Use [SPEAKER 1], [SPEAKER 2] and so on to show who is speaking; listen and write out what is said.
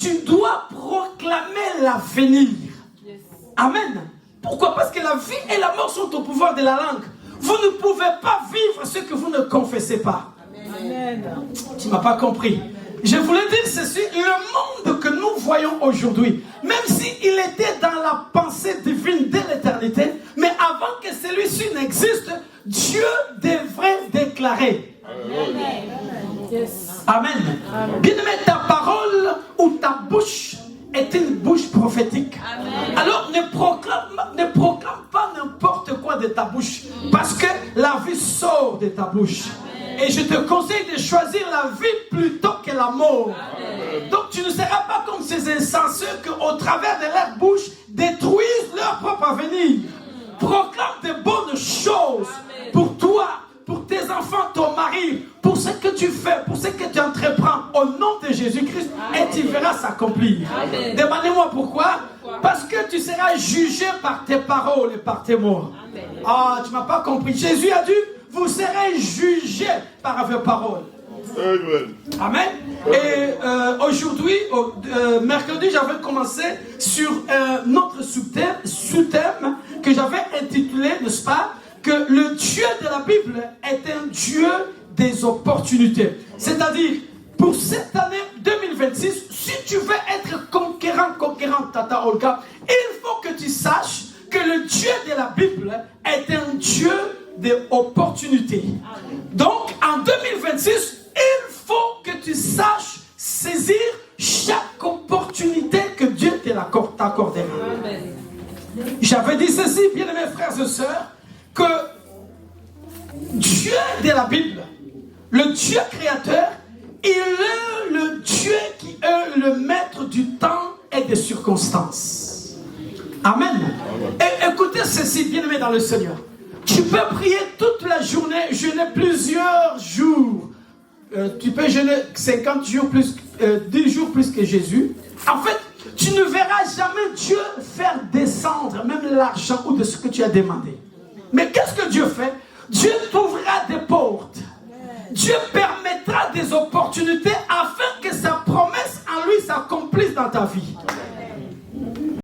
[SPEAKER 1] tu dois proclamer l'avenir. Amen. Pourquoi? Parce que la vie et la mort sont au pouvoir de la langue. Vous ne pouvez pas vivre ce que vous ne confessez pas. Amen. Tu ne m'as pas compris. Je voulais dire ceci, le monde que nous voyons aujourd'hui, même s'il était dans la pensée divine de l'éternité, mais avant que celui-ci n'existe, Dieu devrait déclarer. Amen. Amen. Amen. Bien-aimé, ta parole ou ta bouche est une bouche prophétique. Amen. Alors ne proclame pas n'importe quoi de ta bouche, parce que la vie sort de ta bouche. Amen. Et je te conseille de choisir la vie plutôt que la mort. Amen. Donc tu ne seras pas comme ces insensés qui au travers de leur bouche détruisent leur propre avenir. Proclame de bonnes choses. Amen. Pour toi, pour tes enfants, ton mari, pour ce que tu fais, pour ce que tu entreprends, au nom de Jésus-Christ, et tu verras s'accomplir. Demandez-moi pourquoi. Parce que tu seras jugé par tes paroles et par tes mots. Ah, tu ne m'as pas compris. Jésus a dit, vous serez jugés par vos paroles. Amen. Et aujourd'hui, mercredi, j'avais commencé sur notre sous-thème que j'avais intitulé, n'est-ce pas, que le Dieu de la Bible est un Dieu des opportunités. C'est-à-dire, pour cette année 2026, si tu veux être conquérant, Tata Olga, il faut que tu saches que le Dieu de la Bible est un Dieu des opportunités. Donc, en 2026, il faut que tu saches saisir chaque opportunité que Dieu t'accordera. J'avais dit ceci, bien mes frères et sœurs, que Dieu de la Bible, le Dieu créateur, il est le Dieu qui est le maître du temps et des circonstances. Amen. Et écoutez ceci, bien-aimé dans le Seigneur. Tu peux prier toute la journée, jeûner plusieurs jours. Tu peux jeûner 50 jours plus, 10 jours plus que Jésus. En fait, tu ne verras jamais Dieu faire descendre même l'argent ou de ce que tu as demandé. Mais qu'est-ce que Dieu fait? Dieu t'ouvrira des portes. Dieu